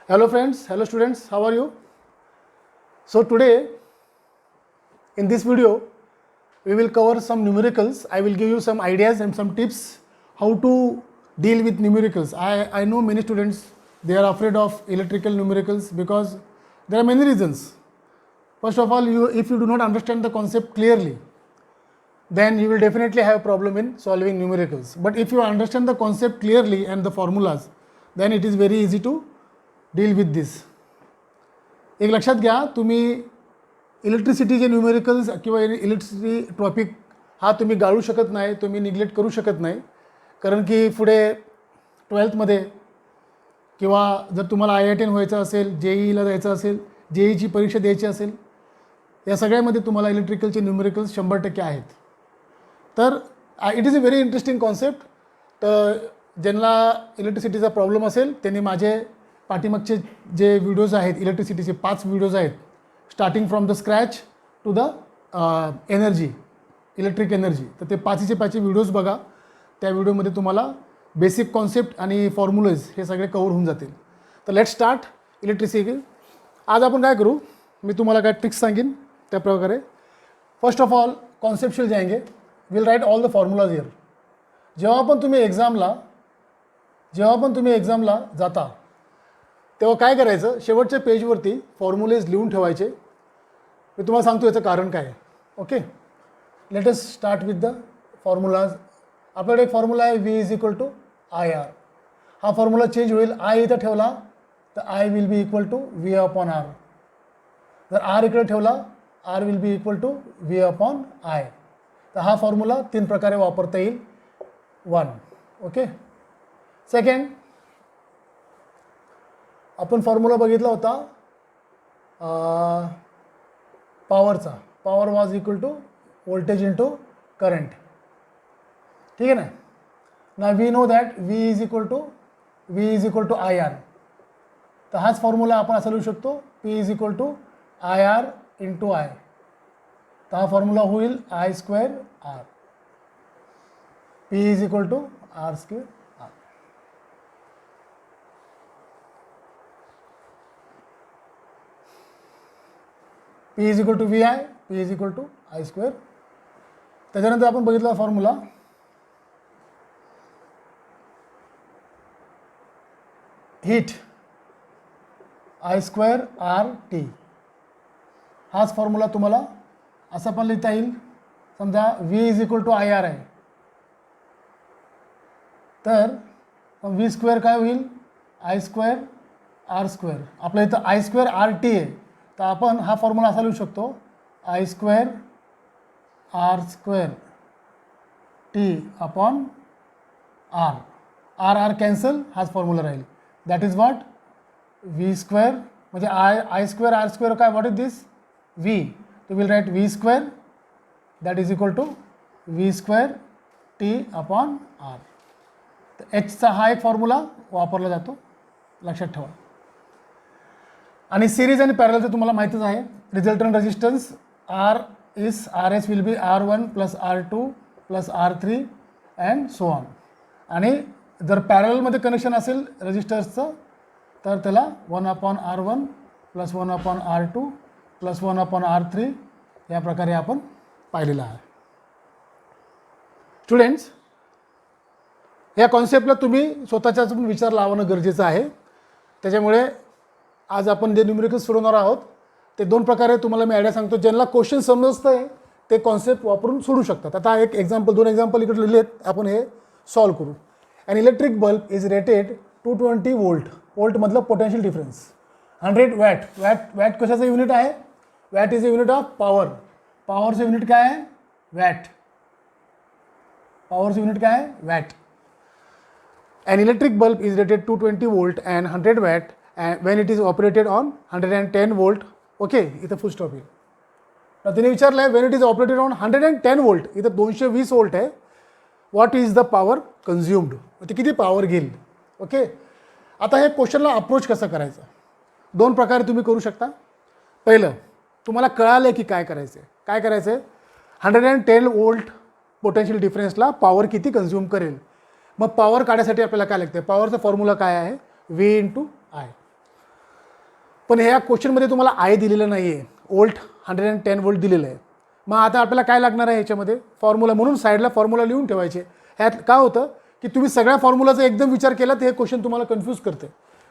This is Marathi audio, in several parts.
Hello friends, hello students, how are you? So today in this video we will cover some numericals. I will give you some ideas and some tips how to deal with numericals. I know many students, they are afraid of electrical numericals because there are many reasons. First of all, if you do not understand the concept clearly, then you will definitely have a problem in solving numericals. But if you understand the concept clearly and the formulas, then it is very easy to deal with this. एक लक्षात घ्या, तुम्ही इलेक्ट्रिसिटीचे न्यूमेरिकल्स किंवा इलेक्ट्रिसिटी टॉपिक हा तुम्ही गाळू शकत नाही, तुम्ही निग्लेक्ट करू शकत नाही. कारण की पुढे 12th मध्ये किंवा जर तुम्हाला IIT व्हायचं असेल, JEEला जायचं असेल, JEEची परीक्षा द्यायची असेल, या सगळ्यामध्ये तुम्हाला इलेक्ट्रिकलचे न्यूमेरिकल्स 100% आहेत. तर it is a very interesting concept. तर ज्यांना इलेक्ट्रिसिटीचा प्रॉब्लेम असेल त्यांनी माझे पाठीमागचे जे व्हिडिओज आहेत, इलेक्ट्रिसिटीचे 5 व्हिडिओज आहेत, starting from the scratch to the energy, electric energy, तर ते 5चे व्हिडिओज बघा. त्या व्हिडिओमध्ये तुम्हाला बेसिक कॉन्सेप्ट आणि फॉर्म्युलेज हे सगळे कवर होऊन जातील. तर लेट स्टार्ट इलेक्ट्रिसिटी. आज आपण काय करू, मी तुम्हाला काय ट्रिक्स सांगेन त्या प्रकारे. फर्स्ट ऑफ ऑल कॉन्सेप्शुअल जाएंगे, will write all the formulas here. जेव्हा पण तुम्ही एक्झामला जाता तेव्हा काय करायचं, शेवटच्या पेजवरती फॉर्म्युलेज लिहून ठेवायचे. मी तुम्हाला सांगतो याचं कारण काय आहे. Okay, let us start with the formulas. आपल्याकडे एक फॉर्म्युला आहे V is equal to IR. हा फॉर्म्युला चेंज होईल. I इथं ठेवला तर I will be equal to V upon R. जर R इकडे ठेवला R will be equal to V upon I. तर हा फॉर्म्युला 3 प्रकारे वापरता येईल. 1. ओके. सेकंड, आपण फॉर्म्युला बघितला होता पॉवरचा. Power was equal to voltage into current. ठीक आहे ना. ना we know that V is equal to IR. तर हाच फॉर्म्युला आपण असा लिहू शकतो, P is equal to IR into I. तर हा फॉर्म्युला होईल I square R. P is equal to R square R. P is equal to VI, P is equal to I square. त्याच्यानंतर आपण बघितला formula heat I square RT. हाच फॉर्म्युला तुम्हाला असा पण लिहिता येईल. समजा V is equal to IR आहे, तर V स्क्वेअर काय होईल I स्क्वेअर R स्क्वेअर. आपल्या इथं I स्क्वेअर RT आहे, तर आपण हा फॉर्म्युला असा लिहू शकतो I square R square T upon R. R cancel, हाच फॉर्म्युला राहील. That is what V square म्हणजे I स्क्वेअर R स्क्वेअर काय, व्हॉट इज दिस V. तो will write V square that is equal to V स्क्वेअर T अपॉन R. तर Hचा हा एक फॉर्म्युला वापरला जातो, लक्षात ठेवा. आणि सिरीज आणि पॅरलचं तुम्हाला माहितीच आहे. Resultant resistance RS will be R1 plus R2 plus R3 and so on. आणि जर पॅरलमध्ये कनेक्शन असेल रेजिस्टर्सचं तर त्याला 1 upon R1 plus 1 upon R2 plus 1 upon R3 या प्रकारे आपण पाहिलेलं आहे. स्टुडंट्स, या कॉन्सेप्टला तुम्ही स्वतःचाच पण विचार लावणं गरजेचं आहे. त्याच्यामुळे आज आपण जे न्यूमेरिकल्स सोडवणार आहोत ते 2 प्रकारे तुम्हाला मी आयडिया सांगतो. ज्यांना क्वेश्चन समजतं आहे ते कॉन्सेप्ट वापरून सोडू शकतात. आता एक एक्झाम्पल, 2 एक्झाम्पल इकडे लिहिलेत, आपण हे सॉल्व करू. An electric bulb is rated 220 volt. Volt मतलब पोटेंशियल डिफरन्स. 100 वॅट. वॅट कशाचं युनिट आहे, watt is a unit of power. पॉवरचं युनिट काय आहे, वॅट. पॉवरचं युनिट काय आहे, watt. An electric bulb is rated 220 volt and 100 watt and when it is operated on 110 volt. Okay, इथं फुल स्टॉप येईल. तर तिने विचारलं आहे when it is operated on 110 volt, इथं 220 वोल्ट आहे. What is the power consumed, ते किती पॉवर घेईल. ओके, आता हे क्वेश्चनला अप्रोच कसं करायचं, 2 प्रकारे तुम्ही करू शकता. पहिलं, तुम्हाला कळालं की काय करायचं आहे. 110 वोल्ट पोटेन्शियल डिफरन्सला पॉवर किती कन्झ्युम करेल. मग पॉवर काढण्यासाठी आपल्याला काय लागते, पॉवरचा फॉर्म्युला काय आहे, V इंटू I. पण ह्या क्वेश्चनमध्ये तुम्हाला आय दिलेलं नाही आहे, वोल्ट 110 वोल्ट दिलेलं आहे. मग आता आपल्याला काय लागणार आहे ह्याच्यामध्ये फॉर्म्युला, म्हणून साईडला फॉर्म्युला लिहून ठेवायचे. ह्यात काय होतं की तुम्ही सगळ्या फॉर्म्युलाचा एकदम विचार केला तर हे क्वेश्चन तुम्हाला कन्फ्यूज करते.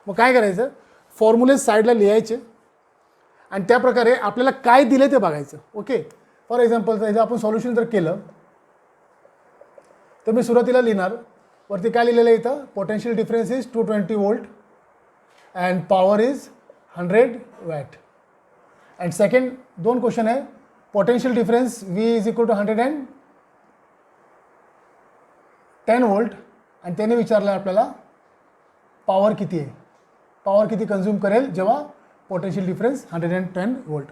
मग काय करायचं, फॉर्म्युले साईडला लिहायचे आणि त्या प्रकारे आपल्याला काय दिले ते बघायचं. ओके, फॉर एक्झाम्पल जर आपण सॉल्युशन जर केलं तर मी सुरुवातीला लिहिणार, वरती काय लिहिलेलं आहे इथं, potential difference is 220 volt and power is 100 watt. And second दोन क्वेश्चन आहे, potential difference V is equal to 110 volt आणि त्याने विचारलं आपल्याला पॉवर किती आहे, पॉवर किती कंझ्युम करेल जेव्हा पोटेन्शियल डिफरन्स 110 वोल्ट.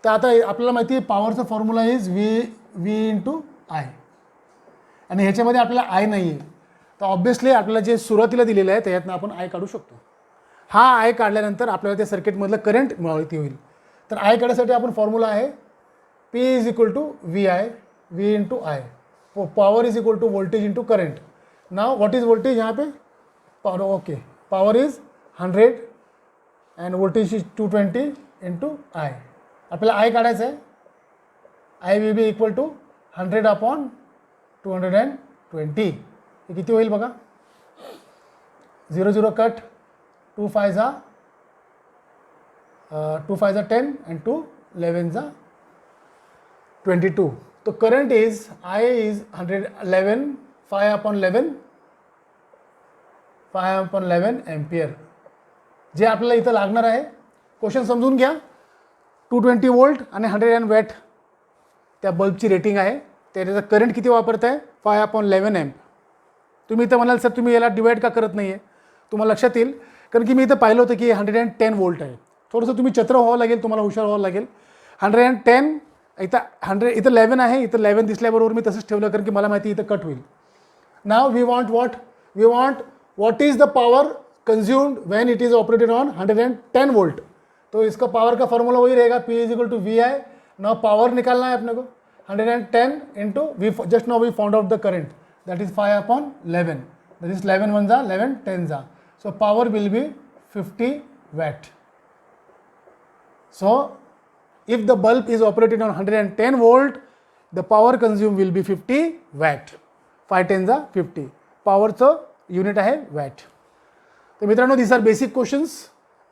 तर आता आपल्याला माहिती आहे पॉवरचा formula is V into I आणि ह्याच्यामध्ये आपल्याला आय नाही आहे. तर ऑब्व्हियसली आपल्याला जे सुरुवातीला दिलेलं आहे त्याच्यातनं आपण आय काढू शकतो. हा आय काढल्यानंतर आपल्याला त्या सर्किटमधलं करंट माहिती होईल. तर आय काढण्यासाठी आपण फॉर्म्युला आहे P is equal to VI, V into I. Power is equal to voltage into current. Now what is voltage यहाँ पे, power. Okay, power is 100 and voltage is 220 into I. आपल्याला आय काढायचं आहे, I will be equal to 100 upon 220. हे किती होईल बघा, 0 0 कट, 2 5 जा 10 अँड 2 11 जा 22. तो current is I is 111 5 upon 11 ampere. जे आपल्याला इथं लागणार आहे, क्वेश्चन समजून घ्या. 220 वोल्ट आणि 100 वॅट त्या बल्बची रेटिंग आहे, त्याचा करंट किती वापरत आहे 5 अपॉन 11 एम्प. तुम्ही इथं म्हणाल सर तुम्ही याला डिवाइड का करत नाही आहे, तुम्हाला लक्षात येईल कारण की मी इथं पाहिलं होतं की 110 वोल्ट आहे. थोडंसं तुम्ही चत्र व्हावं लागेल, तुम्हाला हुशार व्हावं लागेल. 110 इथं 100, इथं 11 आहे, इथं 11 दिसल्याबरोबर मी तसंच ठेवलं कारण की मला माहिती इथं कट होईल. Now we want what is the power consumed when it is operated on 110 volt. तो इसका पावर का फॉर्मूला वही रहेगा, P is equal to VI. Now power निकालना है अपने को 110 into V, just now we found out the current that is 5 upon 11, that is 11 1 जा 11 10 जा. So power will be 50 watt. So if the bulb is operated on 110 volt, the power consumed will be 50 watt. 5 10 जा 50. पॉवरचं युनिट आहे वॅट. तर मित्रांनो these are basic questions.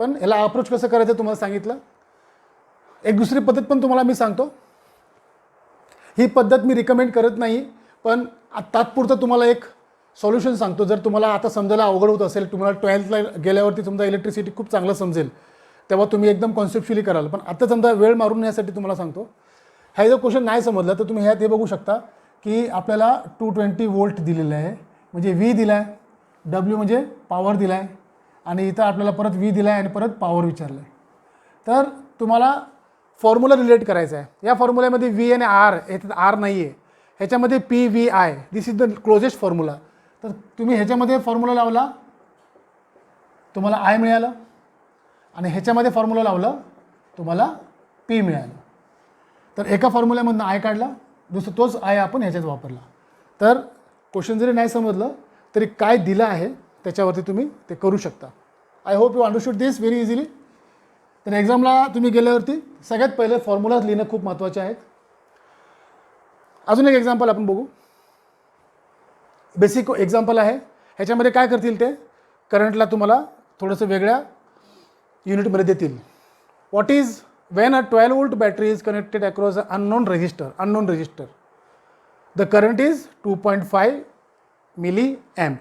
पण याला अप्रोच कसं करायचं तुम्हाला सांगितलं. एक दुसरी पद्धत पण तुम्हाला मी सांगतो. ही पद्धत मी रिकमेंड करत नाही, पण तात्पुरतं तुम्हाला एक सॉल्युशन सांगतो. जर तुम्हाला आता समजायला अवघड होत असेल, तुम्हाला 12thला गेल्यावरती समजा इलेक्ट्रिसिटी खूप चांगलं समजेल, तेव्हा तुम्ही एकदम कॉन्सेप्च्युअली कराल. पण आता समजा वेळ मारून नेण्यासाठी तुम्हाला सांगतो. हा जो क्वेश्चन नाही समजला तर तुम्ही ह्यात हे बघू शकता की आपल्याला 220 वोल्ट दिलेलं आहे, म्हणजे V दिला आहे, W म्हणजे पॉवर दिला आहे आणि इथं आपल्याला परत V दिला आहे आणि परत पॉवर विचारलं आहे. तर तुम्हाला फॉर्म्युला रिलेट करायचा आहे. या फॉर्म्युल्यामध्ये V आणि R, ह्याच्यात R नाही आहे, ह्याच्यामध्ये PVI, this is the closest formula. तर तुम्ही ह्याच्यामध्ये फॉर्म्युला लावला तुम्हाला I मिळालं आणि ह्याच्यामध्ये फॉर्म्युला लावलं तुम्हाला P मिळालं. तर एका फॉर्म्युल्यामधनं I काढला, दुसरं तोच I आपण ह्याच्यात वापरला. तर क्वेश्चन जरी नाही समजलं तरी काय दिलं आहे त्याच्यावरती तुम्ही ते करू शकता. I hope you understood this very easily. तर एक्झामला तुम्ही गेल्यावरती सगळ्यात पहिले फॉर्म्युलाज लिहिणं खूप महत्त्वाचे आहेत. अजून एक एक्झाम्पल आपण बघू. बेसिक एक्झाम्पल आहे, ह्याच्यामध्ये काय करतील ते करंटला तुम्हाला थोडंसं वेगळ्या युनिटमध्ये देतील. What is when a 12 volt battery is connected across a unknown resistor the current is 2.5 milli amp.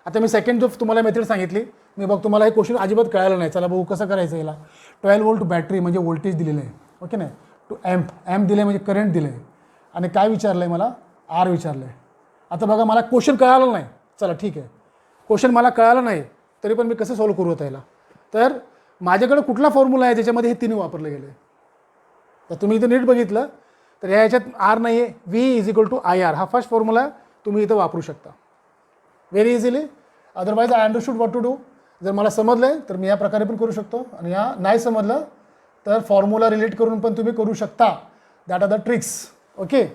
आता मी सेकंड जो तुम्हाला मेथड सांगितली, मी बघ तुम्हाला हे क्वेश्चन अजिबात कळालं नाही. चला बघू कसं करायचं याला. 12 वोल्ट बॅटरी म्हणजे व्होल्टेज दिलेलं आहे, ओके नाही, टू एम्प दिलं आहे म्हणजे करंट दिलं आहे आणि काय विचारलं आहे मला, R विचारलं आहे. आता बघा मला क्वेश्चन कळालं नाही, चला ठीक आहे, क्वेश्चन मला कळालं नाही तरी पण मी कसं सॉल्व्ह करू होतं याला. तर माझ्याकडे कुठला फॉर्म्युला आहे ज्याच्यामध्ये हे तिन्ही वापरले गेले. तर तुम्ही इथं नीट बघितलं तर ह्याच्यात R नाही आहे, V is equal to IR हा फर्स्ट फॉर्म्युला तुम्ही इथं वापरू शकता very easily. Otherwise I understood what to do. जर मला समजलं आहे तर मी या प्रकारे पण करू शकतो आणि या नाही समजलं तर फॉर्म्युला रिलेट करून पण तुम्ही करू शकता. That are the tricks. Okay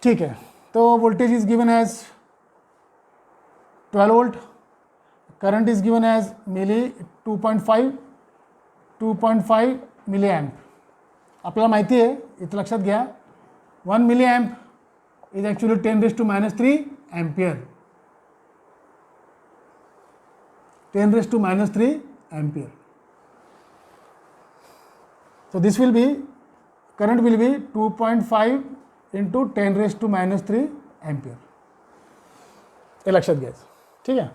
ठीक आहे. तो voltage is given as 12 volt, current is given as mainly 2.5 2.5 milli amp. आपल्याला माहिती आहे, इथं लक्षात घ्या, 1 milli amp is actually 10⁻³ ampere. 10⁻³ ampere. So this will be, current will be 2.5 into 10⁻³ ampere. हे लक्षात घ्यायचं. ठीक आहे.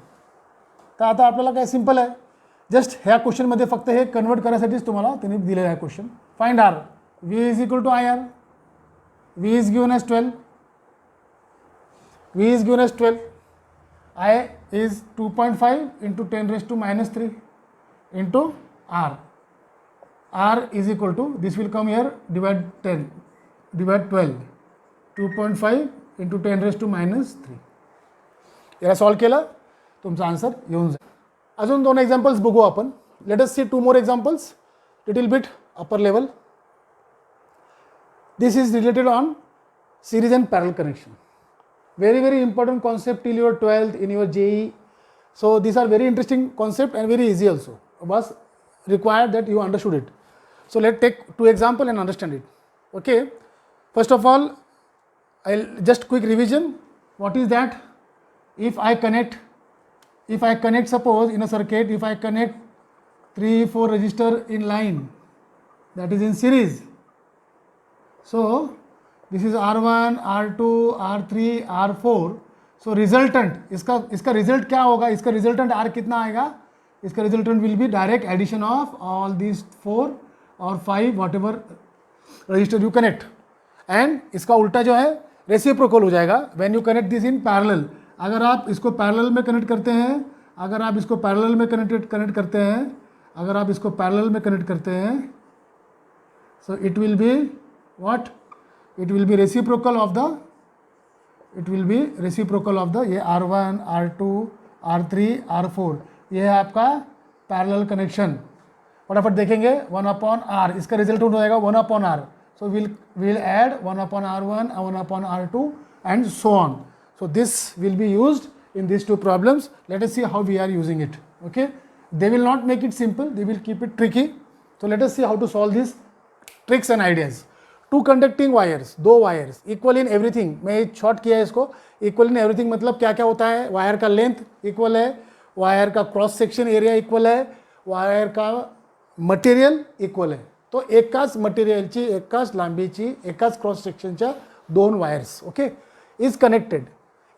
तर आता आपल्याला काय सिंपल आहे, जस्ट ह्या क्वेश्चनमध्ये फक्त हे कन्वर्ट करण्यासाठीच तुम्हाला त्यांनी दिलेलं आहे question. Find R. V is equal to I R. V is given as 12. V is given as 12. I is 2.5 into 10⁻³ into R. R is equal to, this will come here, divide 10, divide 12, 2.5 into 10⁻³ याला सॉल्व केलं तुमचा आन्सर येऊन जाईल. अजून 2 एक्झाम्पल्स बघू आपण. Let us see 2 more examples, little bit upper level. This is related on series and parallel connection. Very important concept till your 12th in your JEE. So these are very interesting concept and very easy also. Was required that you understood it. So let's take 2 examples and understand it. Okay. First of all, I'll just quick revision. What is that? If I connect, suppose in a circuit, if I connect 3-4 resistor in line, that is in series. So this is R1, R2, R3, R4. So resultant, इसका result क्या होगा? इसका resultant R कितना आएगा? इसका resultant will be direct addition of all these 4 or 5 whatever resistor you connect. And इसका उल्टा जो है रेसिप्रोकल हो जाएगा when you connect this in parallel. अगर आप इसको पैरेलल में कनेक्ट करते हैं, अगर आप इसको पैरेलल में कनेक्ट करते हैं, अगर आप इसको पैरेलल में कनेक्ट करते हैं, so it will be what? It will be reciprocal of the, it will be reciprocal of the ये R1, R2, R3, R4, ये है आपका पैरेलल कनेक्शन. फटाफट देखेंगे 1/R, इसका रिजल्टेंट हो जाएगा 1/R. So we'll add 1/R1 and 1/R2 and so on. So this will be used in these 2 problems. Let us see how we are using it. Okay. They will not make it simple, they will keep it tricky. So let us see how to solve these tricks and ideas. 2 conducting wires, 2 wires equal in everything. मैं शॉर्ट किया है इसको. इक्वल इन एवरीथिंग मतलब क्या क्या होता है? वायर का लेंथ इक्वल है, वायर का क्रॉस सेक्शन एरिया इक्वल है, वायर का मटेरियल इक्वल आहे. तो एकाच मटेरियलची, एकाच लांबीची, एकाच क्रॉस सेक्शनच्या 2 wires, okay, is connected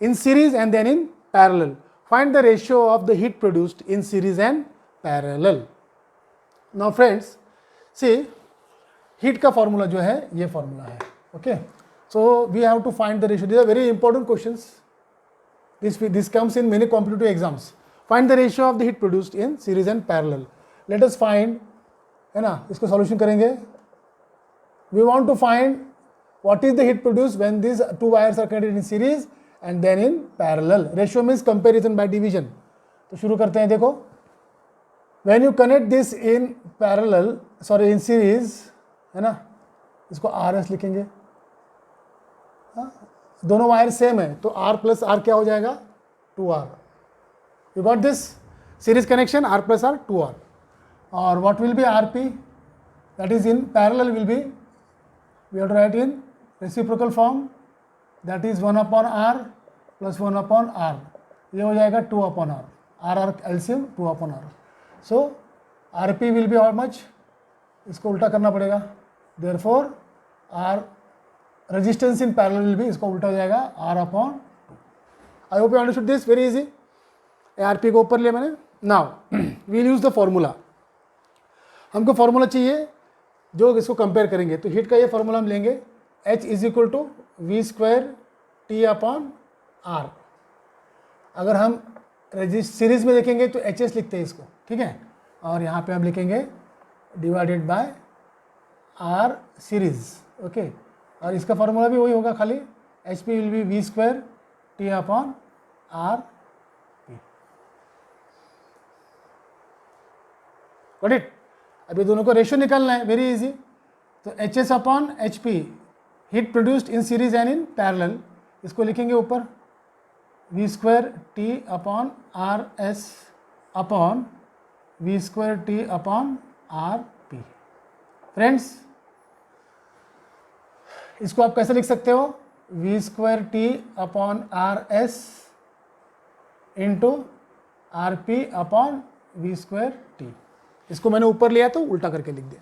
in series and then in parallel. Find the ratio of the heat produced in series and parallel. Now friends see, heat का फॉर्मूला जो है ये फॉर्मूला है. Okay, so we have to find the ratio. This are very important questions. This comes in many competitive exams. Find the ratio of the heat produced in series and parallel. Let us find, है ना, इसको सॉल्यूशन करेंगे. We want to find what is the heat produce when this 2 wires are connected in series and then in parallel. Ratio means comparison by division. तो शुरू करते हैं. देखो, when you connect this in parallel, sorry in series, है ना, इसको RS लिखेंगे. दोनों वायर सेम है तो R प्लस R क्या हो जाएगा? 2R. You got this? Series connection R plus R 2R. Or what will be RP? That is in parallel will be, we have to write in reciprocal form, that is 1/R plus 1/R. ये हो जाएगा 2/R. R LCM 2/R. So RP will be how much? इसको उल्टा करना पड़ेगा. Therefore R resistance in parallel will be, इसको उल्टा हो जाएगा R/2. I hope you understood this. Very easy. RP को ऊपर लिया मैंने. Now we'll use the formula. हमको फार्मूला चाहिए जो इसको कंपेयर करेंगे. तो हीट का ये फार्मूला हम लेंगे, H is equal to V² T/R. अगर हम सीरीज में देखेंगे तो HS लिखते हैं इसको, ठीक है, और यहाँ पे हम लिखेंगे divided by R series. Okay, और इसका फार्मूला भी वही होगा, खाली HP will be V² T/R. Got it? अभी दोनों को रेशियो निकालना है, वेरी इजी. तो HS/HP, heat produced in series and in parallel, इसको लिखेंगे ऊपर V² T/RS upon V² T/R P. Friends, इसको आप कैसे लिख सकते हो, V square T upon R S into R P upon V square T. इसको मैंने ऊपर लिया तो उल्टा करके लिख दिया,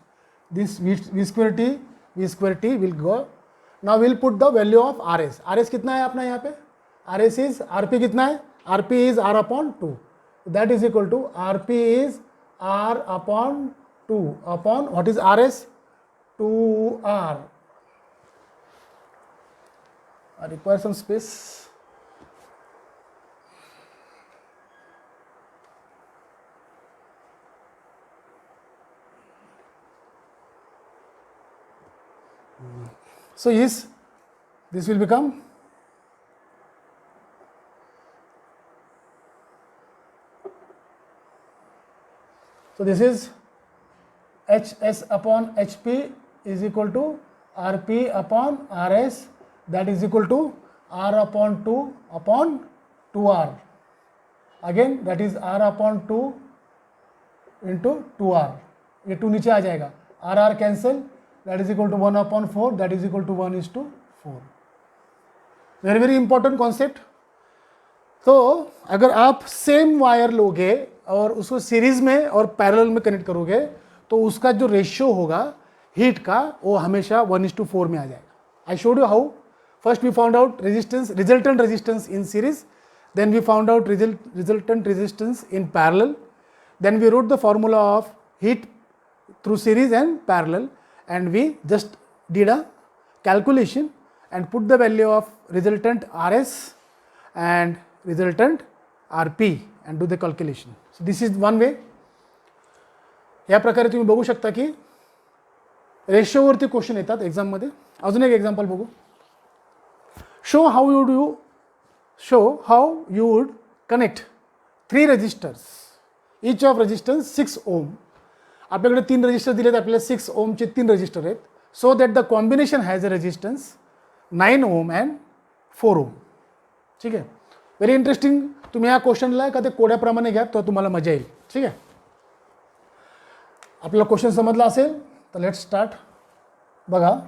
this V square T will go. Now will put the value of R S. R S कितना है अपना यहाँ पे, R S is, R P कितना है, R P is R upon two, that is equal to R P is R upon two upon what is R S, two R. I require some space. So yes, this will become this is HS upon HP is equal to RP upon RS, that is equal to R upon 2 upon 2R. Again that is R upon 2 into 2R. ये 2 नीचे आ जाएगा, R cancel, that is equal to 1 upon 4, that is equal to 1:4. Very very important concept. तो अगर आप सेम वायर लोगे और उसको सीरीज में और पैरेलल में कनेक्ट करोगे तो उसका जो रेशियो होगा हीट का वो हमेशा 1:4 में आ जाएगा। I showed you how. First we found out resultant resistance in series, then we found out resultant resistance in parallel, then we wrote the formula of heat through series and parallel, and we just did a calculation and put the value of resultant RS and resultant RP and do the calculation. So this is one way. या प्रकारे तुम्ही बघू शकता की रेशोवरती क्वेश्चन येतात एक्झाममध्ये. अजून एक एक्झाम्पल बघू. show how you would connect 3 resistors, each of resistance 6 ohm. आपल्याकडे 3 रजिस्टर दिलेत, आपल्याला 6 ओमचे 3 रजिस्टर आहेत. So that the combination has a resistance 9 ohm and 4 ohm. ठीक आहे, व्हेरी इंटरेस्टिंग. तुम्ही या क्वेश्चनला का ते कोड्याप्रमाणे घ्या तर तुम्हाला मजा येईल. ठीक आहे, आपल्याला क्वेश्चन समजला असेल तर लेट्स स्टार्ट. बघा,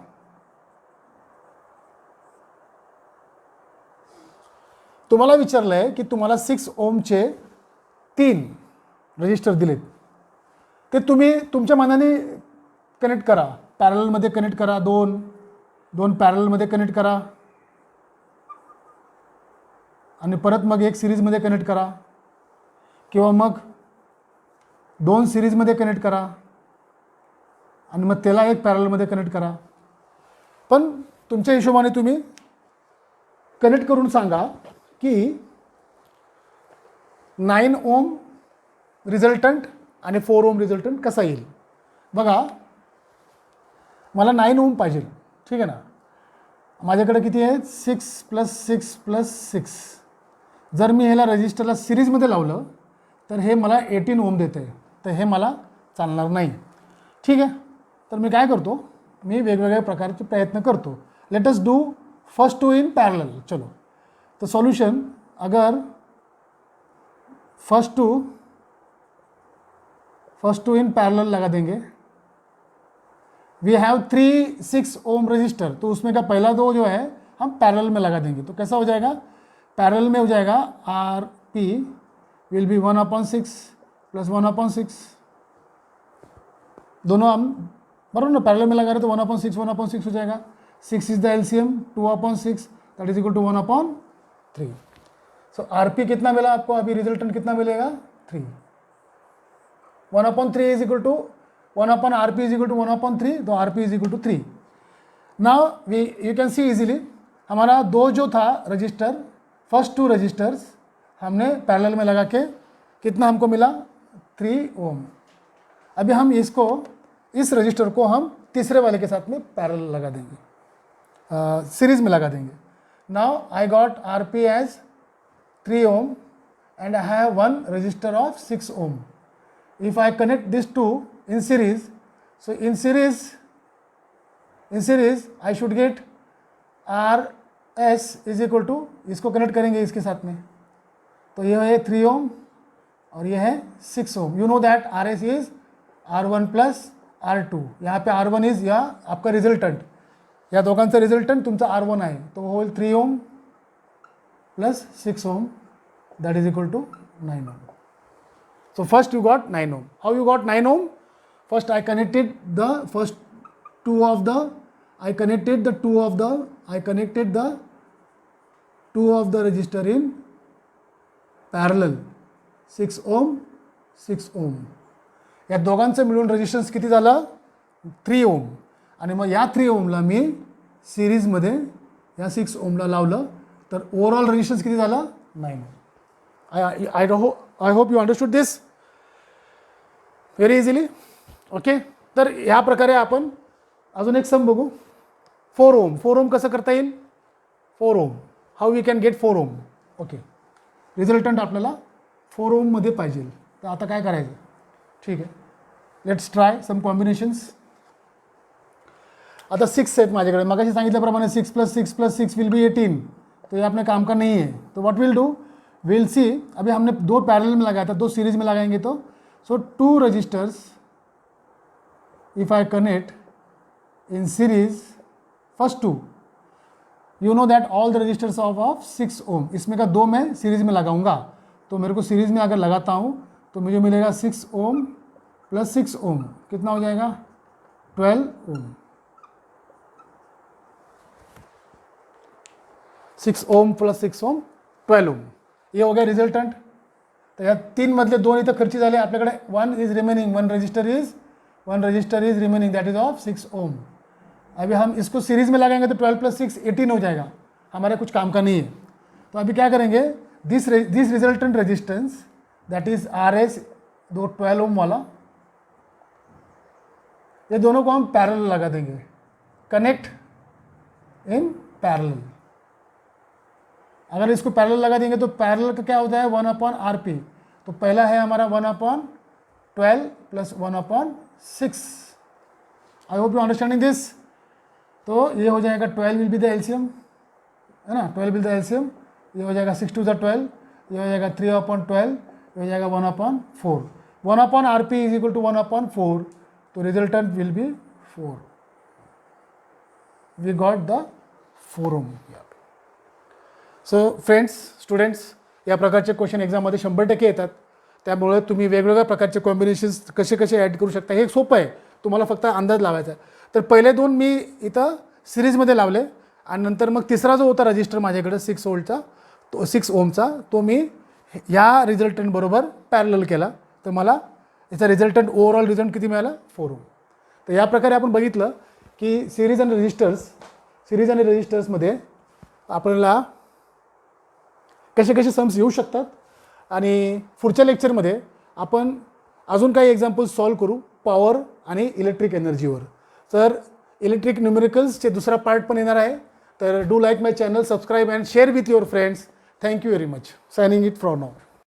तुम्हाला विचारलं आहे की तुम्हाला 6 ओमचे 3 रजिस्टर दिलेत, ते तुम्ही तुमच्या मनाने कनेक्ट करा. पॅरललमध्ये कनेक्ट करा, दोन पॅरलमध्ये कनेक्ट करा आणि परत मग एक सिरीजमध्ये कनेक्ट करा, किंवा मग 2 सिरीजमध्ये कनेक्ट करा आणि मग त्याला एक पॅरलमध्ये कनेक्ट करा. पण तुमच्या हिशोबाने तुम्ही कनेक्ट करून सांगा की 9 ओम रिझल्टंट आणि 4 ओम रिझल्टंट कसा येईल. बघा, मला 9 ओम पाहिजे. ठीक आहे ना, माझ्याकडे किती आहे, 6 + 6 + 6. जर मी ह्याला रजिस्टरला सिरीजमध्ये लावलं तर हे मला 18 ओम देते, तर हे मला चालणार नाही. ठीक आहे, तर मी काय करतो, मी वेगवेगळ्या प्रकारचे प्रयत्न करतो. Let us do first 2 in parallel. चलो, तो सॉल्यूशन, अगर फर्स्ट टू इन पैरेलल लगा देंगे, वी हैव 3 6 ओम रजिस्टर, तो उसमें का पहला 2 जो है हम पैरेलल में लगा देंगे. तो कैसा हो जाएगा, पैरेलल में हो जाएगा आर पी विल बी 1/6 + 1/6. दोनों हम बराबर ना पैरेलल में लगा रहे तो 1/6 हो जाएगा. 6 is the LCM, 2/6 that is equal to 1/3. So RP कितना मिला आपको, अभी रिजल्टेंट कितना मिलेगा, 3. 1/3 is equal to 1/RP is equal to 1/3, तो RP is equal to 3. Now you can see easily, हमारा 2 जो था रजिस्टर, फर्स्ट 2 रजिस्टर्स हमने पैरेलल में लगा के कितना हमको मिला, 3 ओम. अभी हम इस रजिस्टर को हम तीसरे वाले के साथ में पैरेलल लगा देंगे, सीरीज में लगा देंगे. Now I got RP as 3 ohm and I have one resistor of 6 ohm. If I connect these two in series, so in series I should get RS is equal to, इसको कनेक्ट करेंगे इसके साथ में, तो ये है 3 ohm और ये है 6 ohm. You know that RS is R1 plus R2, यहाँ पे R1 इज या आपका रिझल्टंट, या दोघांचा रिझल्टंट तुमचा R1 आहे, तो होईल 3 ohm plus 6 ohm, that is equal to 9 ohm. So first you got 9 ohm. How you got 9 ohm? First I connected the two of the resistor in parallel, 6 ohm 6 ohm. या दोघांचं मिळून रेजिस्टन्स किती झालं? 3 ओम. आणि मग या 3 ओमला मी सिरीजमध्ये या 6 ओमला लावलं, तर ओव्हरऑल रेजिस्टन्स किती झालं? 9 ओम. I hope you understood this very easily. Okay, तर ह्या प्रकारे आपण अजून एक सम बघू. 4 ओम. 4 ओम कसं करता येईल? 4 ohm, how we can get 4 ohm. Okay, resultant आपल्याला 4 ओममध्ये पाहिजे. तर आता काय करायचं? ठीक आहे, लेट्स ट्राय सम कॉम्बिनेशन्स. आता 6 आहेत माझ्याकडे. मगाशी सांगितल्याप्रमाणे 6 + 6 + 6 विल बी 18. तो ये अपने काम का नहीं है. तो what will do, will see. अभी हमने 2 पैरेलल में लगाया था, 2 सीरीज में लगाएंगे. तो so 2 resistors if I connect in series, first 2, you know that all the resistors of 6 ohm, इसमें का 2 मैं सीरीज में लगाऊंगा. तो मेरे को सीरीज में अगर लगाता हूँ तो मुझे मिलेगा 6 ओम प्लस 6 ओम, कितना हो जाएगा? 12 ओम. 6 ओम प्लस 6 ओम 12 ओम. ये हो गया रिझल्टंट. तर या 3 मधले 2 इथं खर्ची झाले. आपल्याकडे 1 is remaining, 1 register is remaining, that is of 6 ओम. अभी हम इसको सीरीज में लगाएंगे तो 12 + 6 18 हो जाएगा. हमारे कुछ काम का नहीं है. तो अभी क्या करेंगे, this resultant resistance that is RS, 12 ohm वाला, ये दोनों को हम पैरेलल लगा देंगे. Connect in parallel. अगर इसको पैरेलल लगा देंगे तो पैरेलल का क्या होता है? 1/RP. तो पहला है हमारा 1/12 + 1/6. आई होप यू अंडरस्टैंडिंग दिस. तो ये हो जाएगा 12 विल बी द एलसीएम, है ना, 12 विल द एलसीएम. ये हो जाएगा 6 × 2 = 12, ये हो जाएगा 3/12, ये हो जाएगा 1/4. 1/RP is equal to 1/4. तो resultant will be 4. We got the 4 ohm. So friends, students, या प्रकारचे क्वेश्चन एक्झाममध्ये 100% येतात. त्यामुळे तुम्ही वेगवेगळ्या प्रकारचे कॉम्बिनेशन्स कसे कसे ॲड करू शकता हे सोपं आहे. तुम्हाला फक्त अंदाज लावायचा आहे. तर पहिले 2 मी इथं सिरीजमध्ये लावले आणि नंतर मग तिसरा जो होता रजिस्टर माझ्याकडे 6 वोल्टचा, तो 6 ओमचा, तो मी ह्या रिझल्टंट बरोबर पॅरलल केला. तर मला याचा रिझल्टंट ओव्हरऑल रिझल्ट किती मिळाला? 4 ओम. तर या प्रकारे आपण बघितलं की सिरीज आणि रजिस्टर्समध्ये आपल्याला कसे कसे सम्स येऊ शकतात. आणि पुढच्या लेक्चरमध्ये आपण अजून काही एक्झाम्पल्स सॉल्व करू पॉवर आणि इलेक्ट्रिक एनर्जीवर. तर इलेक्ट्रिक न्यूमेरिकल्सचे दुसरा पार्ट पण येणार आहे. तर do like my channel, subscribe and share with your friends. Thank you very much. Signing it from now.